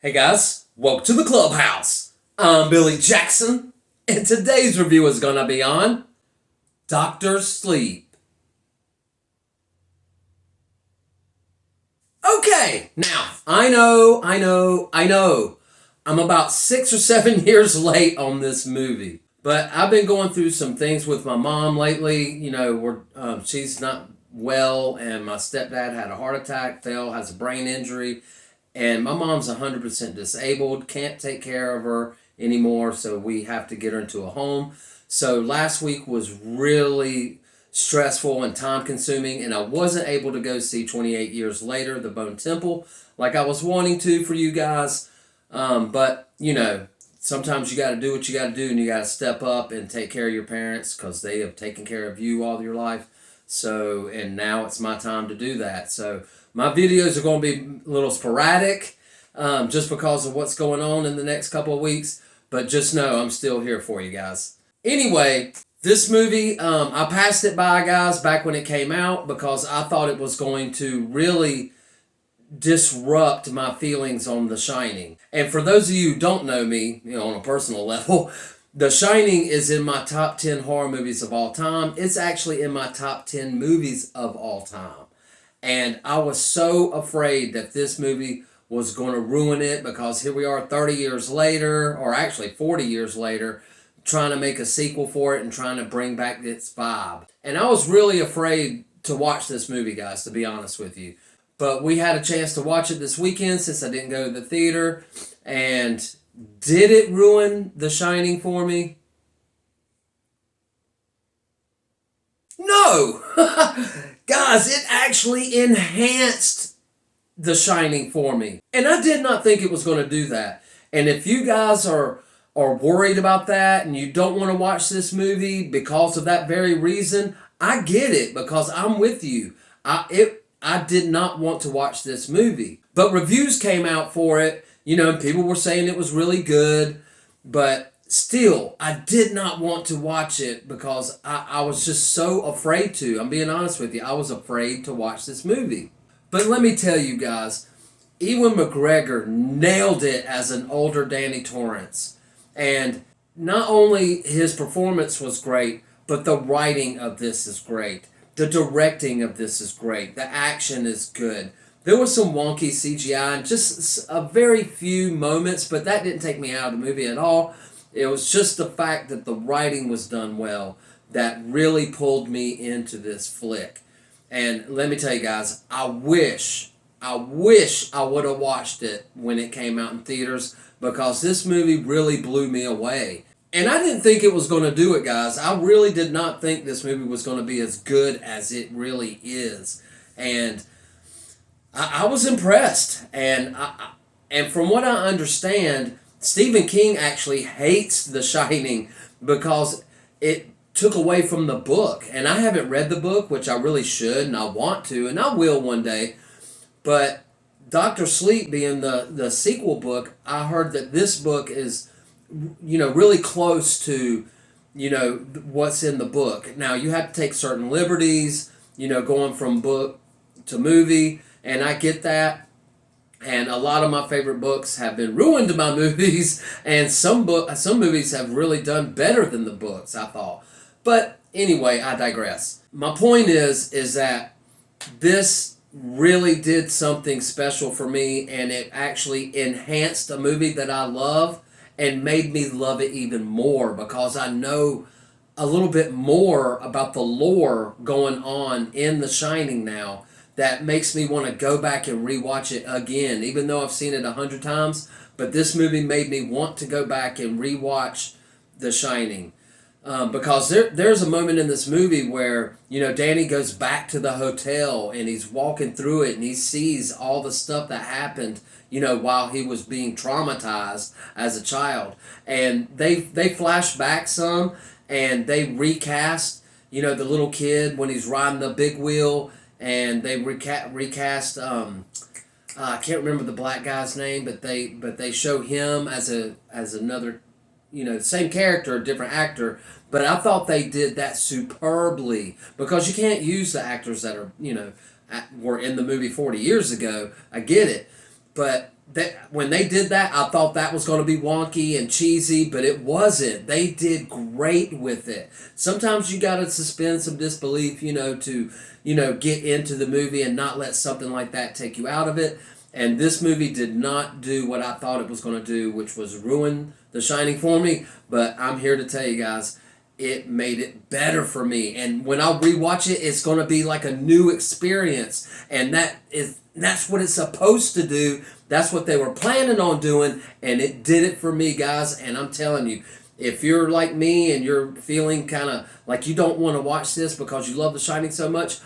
Hey guys, welcome to the clubhouse. I'm Billy Jackson, and today's review is gonna be on Doctor Sleep. Okay, now I know. I'm about 6 or 7 years late on this movie, but I've been going through some things with my mom lately. She's not well, and my stepdad had a heart attack, has a brain injury, and my mom's 100% disabled, can't take care of her anymore, so we have to get her into a home. So last week was really stressful and time consuming, and I wasn't able to go see 28 Years Later, The Bone Temple, like I was wanting to for you guys. But sometimes you got to do what you got to do, and you got to step up and take care of your parents because they have taken care of you all your life. So, and now it's my time to do that. So, my videos are going to be a little sporadic just because of what's going on in the next couple of weeks. But just know I'm still here for you guys. Anyway, this movie, I passed it by, guys, back when it came out because I thought it was going to really disrupt my feelings on The Shining. And for those of you who don't know me, on a personal level, The Shining is in my top 10 horror movies of all time. It's actually in my top 10 movies of all time. And I was so afraid that this movie was going to ruin it because here we are 30 years later, or actually 40 years later, trying to make a sequel for it and trying to bring back its vibe. And I was really afraid to watch this movie, guys, to be honest with you. But we had a chance to watch it this weekend since I didn't go to the theater. And did it ruin The Shining for me? No! Guys, it actually enhanced The Shining for me. And I did not think it was going to do that. And if you guys are worried about that and you don't want to watch this movie because of that very reason, I get it because I'm with you. I did not want to watch this movie. But reviews came out for it, and people were saying it was really good, but still, I did not want to watch it because I was just so afraid to. I'm being honest with you. I was afraid to watch this movie. But let me tell you guys, Ewan McGregor nailed it as an older Danny Torrance. And not only his performance was great, but the writing of this is great. The directing of this is great. The action is good. There was some wonky CGI and just a very few moments, but that didn't take me out of the movie at all. It was just the fact that the writing was done well that really pulled me into this flick. And let me tell you guys, I wish I would have watched it when it came out in theaters because this movie really blew me away. And I didn't think it was going to do it, guys. I really did not think this movie was going to be as good as it really is. And I was impressed. And from what I understand, Stephen King actually hates The Shining because it took away from the book. And I haven't read the book, which I really should, and I want to, and I will one day. But Doctor Sleep being the sequel book, I heard that this book is really close to, what's in the book. Now, you have to take certain liberties, going from book to movie, and I get that. And a lot of my favorite books have been ruined by movies, and some movies have really done better than the books, I thought. But anyway, I digress. My point is that this really did something special for me, and it actually enhanced a movie that I love and made me love it even more because I know a little bit more about the lore going on in The Shining now that makes me want to go back and rewatch it again, even though I've seen it 100 times. But this movie made me want to go back and rewatch The Shining. Because there's a moment in this movie where, Danny goes back to the hotel and he's walking through it and he sees all the stuff that happened, while he was being traumatized as a child. And they flash back some and they recast, the little kid when he's riding the big wheel, and they recast, I can't remember the black guy's name, but they show him as another, same character, different actor. But I thought they did that superbly because you can't use the actors that are, were in the movie 40 years ago. I get it. But that when they did that, I thought that was going to be wonky and cheesy, but it wasn't. They did great with it. Sometimes you got to suspend some disbelief, to get into the movie and not let something like that take you out of it. And this movie did not do what I thought it was going to do, which was ruin The Shining for me. But I'm here to tell you guys, it made it better for me. And when I rewatch it, it's going to be like a new experience. And that's what it's supposed to do. That's what they were planning on doing, and it did it for me, guys. And I'm telling you, if you're like me and you're feeling kind of like you don't want to watch this because you love The Shining so much,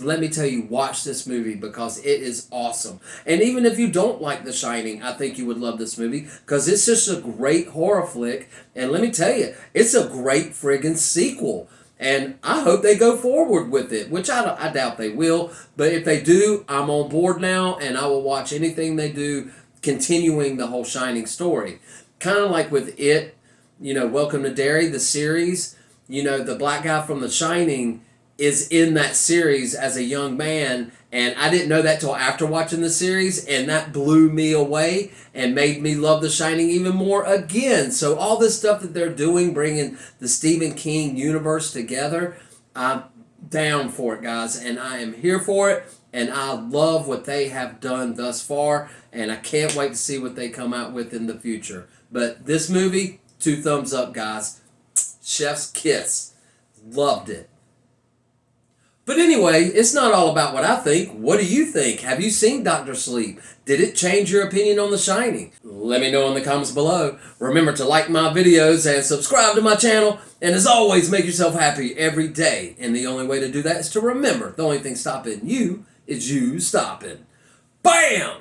let me tell you, watch this movie because it is awesome. And even if you don't like The Shining, I think you would love this movie because it's just a great horror flick. And let me tell you, it's a great friggin' sequel. And I hope they go forward with it, which I doubt they will. But if they do, I'm on board now, and I will watch anything they do continuing the whole Shining story. Kind of like with It, Welcome to Derry, the series. The black guy from The Shining is in that series as a young man, and I didn't know that till after watching the series, and that blew me away and made me love The Shining even more again. So all this stuff that they're doing, bringing the Stephen King universe together, I'm down for it, guys, and I am here for it, and I love what they have done thus far, and I can't wait to see what they come out with in the future. But this movie, 2 thumbs up, guys. Chef's kiss. Loved it. But anyway, it's not all about what I think. What do you think? Have you seen Dr. Sleep? Did it change your opinion on The Shining? Let me know in the comments below. Remember to like my videos and subscribe to my channel. And as always, make yourself happy every day. And the only way to do that is to remember the only thing stopping you is you stopping. Bam!